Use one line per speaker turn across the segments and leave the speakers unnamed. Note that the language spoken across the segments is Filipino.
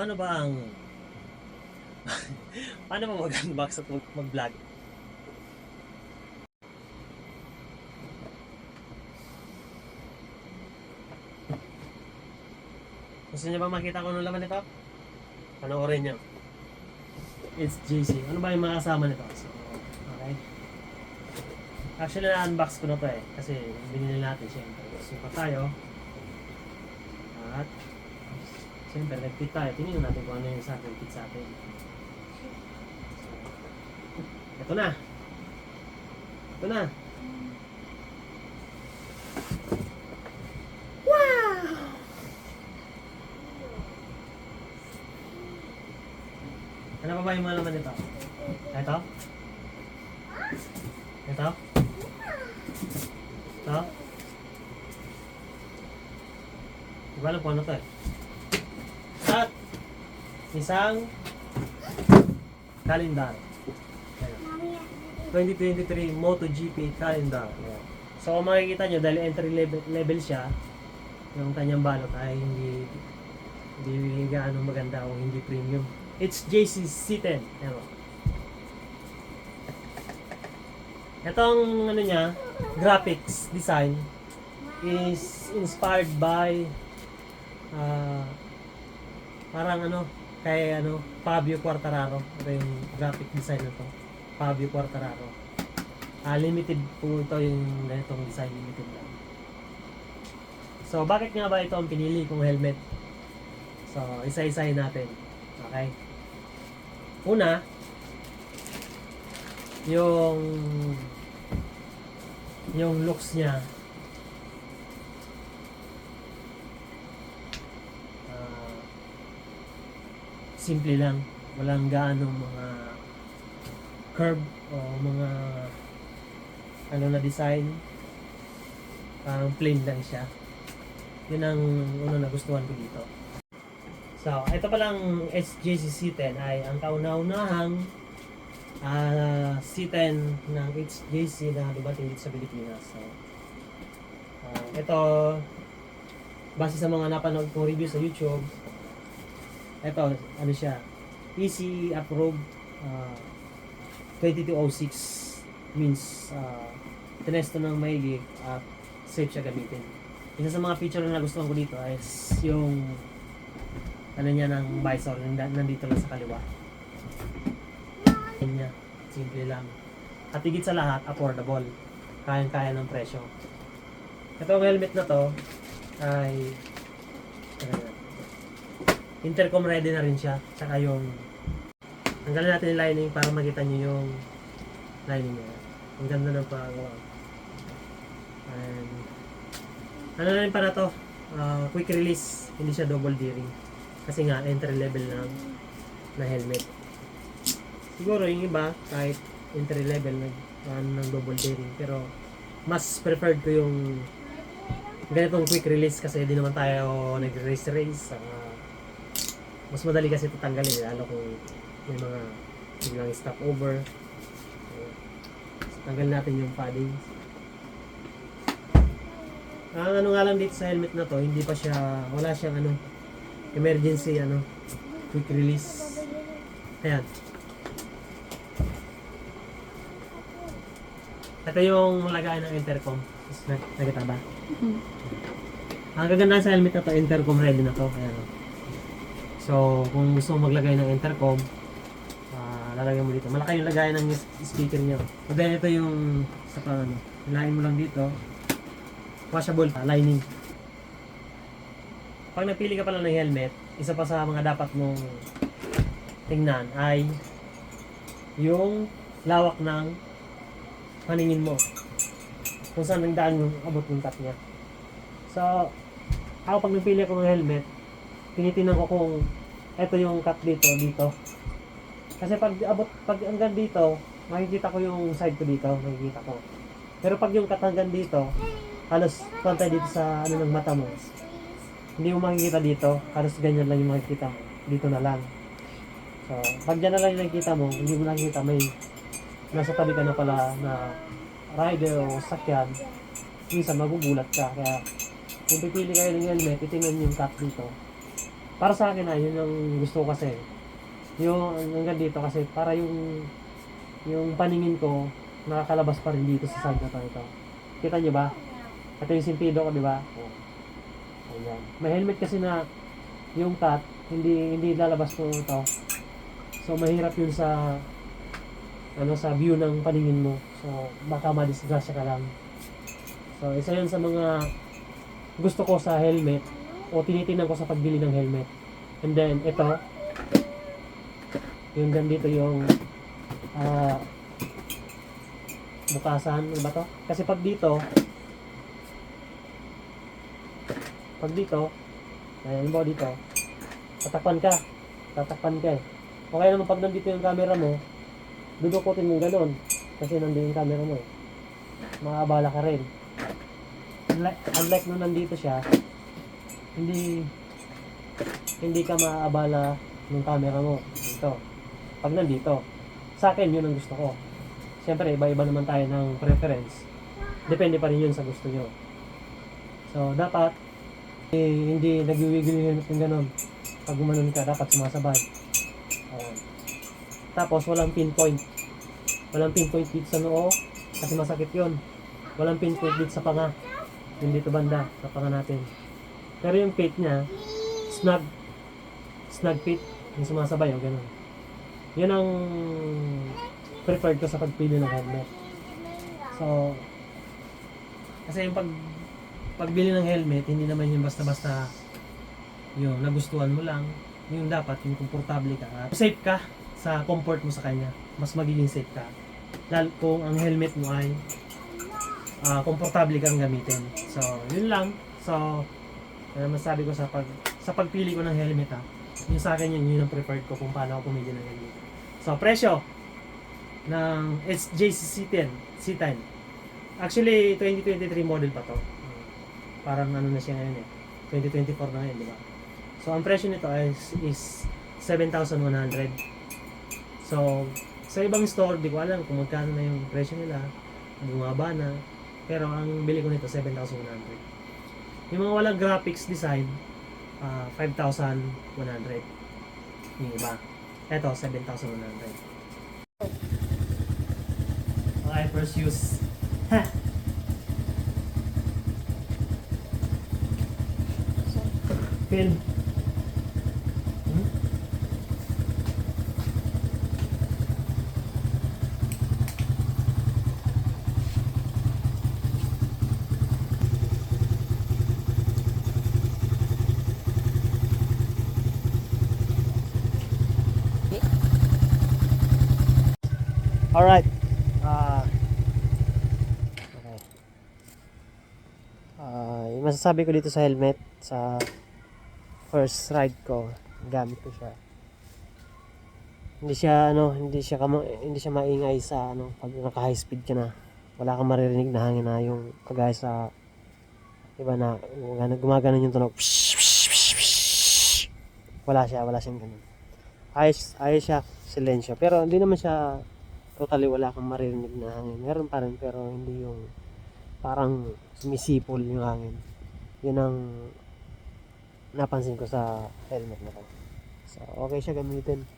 paano ba ang paano ba mag-unbox at mag-vlog? Gusto niyo ba makita ko ano laman nito? Panoorin niyo. It's JC. Ano ba yung mga kasama nito? So, okay. Actually, na-unbox ko na to kasi binili natin siyempre. Suka tayo. At siyempre, nag-fit tayo. Tingnan natin kung ano yung sa atin, fit sa atin. Ito na. Ito na. Wow! Ano pa ba yung mga laman nito? Ito? Ito? Ito? Hindi ko alam kung ano to At isang calendar. 2023 MotoGP calendar. So kung makikita nyo, dahil entry level siya, yung kanyang balot ay hindi gaano maganda o hindi premium. It's JC C10. Itong ano niya, graphics design is inspired by parang kay Fabio Quartararo. Ito yung graphic design na to, Fabio Quartararo. Limited po ito yung ganitong design, limited lang. So bakit nga ba ito ang pinili kong helmet? So isa-isahin natin. Okay? Una, yung looks niya, simple lang, walang gaano mga curve o mga na design, parang plain lang siya. Yun ang unang nagustuhan ko dito. So ito palang SJC C10 ay ang kauna-unahang C10 ng HJC na dumating dito sa Pilipinas. So, ito, base sa mga napanood kong review sa YouTube, ito, ano siya, ECE approved 2206, means tinesto ng maigi at safe siya gamitin. Isa sa mga feature na nagustuhan ko dito is yung niya ng visor, nandito lang sa kaliwa. Niya, simple lang. At higit sa lahat, affordable. Kayang-kaya ng presyo. Itong helmet na to ay intercom ready na rin siya. Tsaka yung tanggalin natin yung lining para makita nyo yung lining niya. Ang ganda ng pagawa. And ano na rin para to, quick release, hindi siya double D-ring kasi nga entry level na helmet. Siguro yung iba kahit entry level ng double D-ring, pero mas preferred ko yung ganitong quick release kasi di naman tayo nag-race. Mas madali kasi ito tanggalin, lalo kung may mga biglang stop over. Tanggal natin yung padding. Ang ano nga lang dito sa helmet na to, hindi pa siya, wala siyang emergency quick release. Ayan. Ito yung lagayan ng intercom. Nakita ba? Mm-hmm. Ang gaganda sa helmet na to, intercom ready na to. Ayan. So, kung gusto mo maglagay ng intercom, lalagyan mo dito. Malaki yung lagayan ng speaker niya. And then ito yung sa ilahin mo lang dito. Washable lining. Pag napili ka pala ng helmet, isa pa sa mga dapat mong tingnan ay yung lawak ng paningin mo. Kung saan nagdaan yung abot ng cut niya. So, ako pag napili ako ng helmet, tinitingnan ko kung ito yung cut dito. Kasi pag hanggang dito, makikita ko yung side ko dito, makikita ko. Pero pag yung cut hanggang dito, halos pantay dito sa ng mata mo. Hindi mo makikita dito, halos ganyan lang yung makikita mo. Dito na lang. So, pag dyan na lang yung nakikita mo, hindi mo nakikita, may nasa tabi ka na pala na rider o sakyan, minsan magugulat ka. Kaya kung pipili kayo ng helmet, titingnan yung cut dito. Para sa akin yun ang gusto ko kasi. Yung hanggang dito kasi para yung paningin ko nakakalabas pa rin dito sa side na to ito. Kita nyo ba? Ito yung simpido ko, di ba? Oh. Ayan. May helmet kasi na yung cut, hindi lalabas ko ito. So mahirap yun sa sa view ng paningin mo. So baka madisgrasya ka lang. So isa yun sa mga gusto ko sa helmet o tinitingnan ko sa pagbili ng helmet. And then ito yung ganito yung bukasan, ano ba to? Kasi pag dito ayan mo dito tatakpan ka eh. Okay naman pag nandito yung camera mo, dudukutin mo gano'n kasi nandito yung camera mo eh. Maabala ka rin. Unlike nung nandito siya, hindi ka maabala ng camera mo dito. Pag nandito, sa akin yun ang gusto ko. Siyempre iba-iba naman tayo ng preference. Depende pa rin yun sa gusto nyo. So dapat hindi nag-wiggle yung helmet ng gano'n. Pag gumanon ka, dapat sumasabay. Ayan. Tapos walang pinpoint. Walang pinpoint dito sa noo kasi masakit yun. Walang pinpoint dito sa panga. Yung dito banda sa panga natin. Pero yung fit niya, snug fit. Yung sumasabay, o gano'n. Yun ang preferred ko sa pagpili ng helmet. So, kasi yung pagbili ng helmet, hindi naman yung basta-basta yung nagustuhan mo lang. Yung dapat, yung komportable ka at safe ka sa comfort mo sa kanya. Mas magiging safe ka. Lalo kung ang helmet mo ay komportable kang gamitin. So, yun lang. So, masabi ko sa pagpili ko ng helmet yung sa akin yun ang preferred ko kung paano ako pumili ng helmet. So, presyo ng SJC C10. Actually, 2023 model pa to. Parang ano na siya ngayon 2024 na ngayon, di ba? So, ang presyo nito is 7,100. So, sa ibang store, di ko alam kung magkano na yung presyo nila. Bumaba na. Pero ang bili ko nito, 7,100. Yung mga walang graphics design, 5,100. Yung iba. Ito, 7,100. Okay, first use. Film. Alright. Okay. Yung masasabi ko dito sa helmet, sa first ride ko, gamit ko siya. Hindi siya maingay sa pag naka high speed ka na. Wala kang maririnig na hangin na yung kagaya sa iba na gumagano yung tunog. Wala siyang ganun. Ayos siya, silensyo. Pero hindi naman siya totally wala kang maririnig na hangin. Meron pa rin pero hindi yung parang sumisipol yung hangin. Yun ang napansin ko sa helmet na to. So, okay siya gamitin.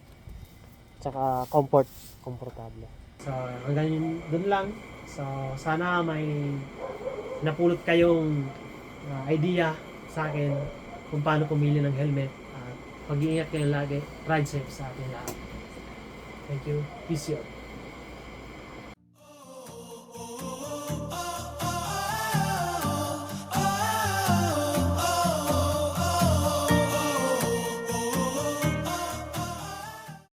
Tsaka komportable. So, hanggang dun lang. So, sana may napulot kayong idea sa akin kung paano pumili ng helmet. Mag-iingat kayo lagi. Ride safe sa ating lahat. Thank you. Peace out.